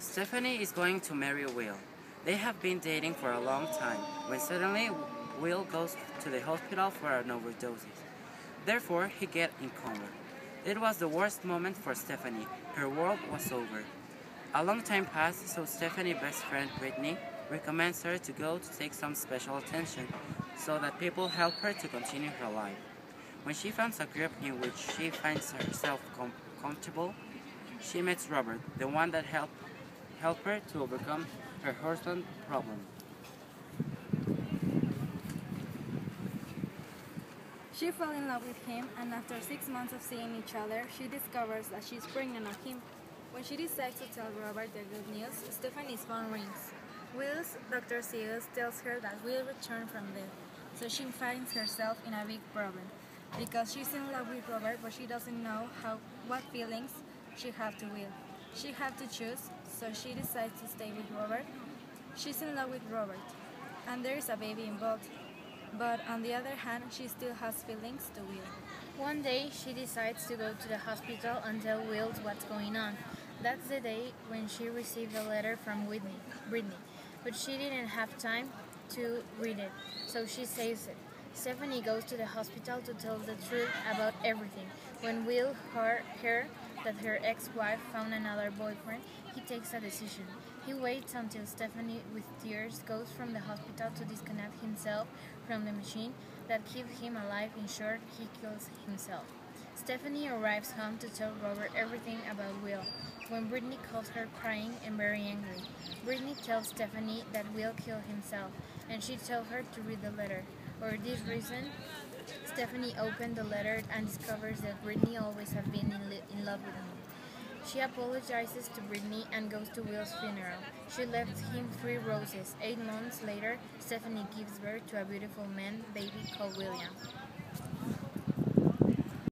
Stephanie is going to marry Will. They have been dating for a long time, when suddenly Will goes to the hospital for an overdose. Therefore, he gets in coma. It was the worst moment for Stephanie. Her world was over. A long time passed, so Stephanie's best friend Brittany recommends her to go to take some special attention so that people help her to continue her life. When she finds a group in which she finds herself comfortable, she meets Robert, the one that helped her to overcome her husband problem. She fell in love with him, and after 6 months of seeing each other, she discovers that she's pregnant of him. When she decides to tell Robert the good news, Stephanie's phone rings. Will's Dr. Seals tells her that Will returned from death, so she finds herself in a big problem. Because she's in love with Robert, but she doesn't know what feelings she has to Will. She has to choose, so she decides to stay with Robert. She's in love with Robert, and there is a baby involved. But on the other hand, she still has feelings to Will. One day, she decides to go to the hospital and tell Will what's going on. That's the day when she received a letter from Brittany, but she didn't have time to read it, so she saves it. Stephanie goes to the hospital to tell the truth about everything. When Will hears that her ex-wife found another boyfriend, he takes a decision. He waits until Stephanie, with tears, goes from the hospital to disconnect himself from the machine that keeps him alive. In short, he kills himself. Stephanie arrives home to tell Robert everything about Will. When Brittany calls her crying and very angry, Brittany tells Stephanie that Will killed himself, and she tells her to read the letter. For this reason, Stephanie opened the letter and discovers that Brittany always has been in love with him. She apologizes to Brittany and goes to Will's funeral. She left him 3 roses. 8 months later, Stephanie gives birth to a beautiful man baby called William.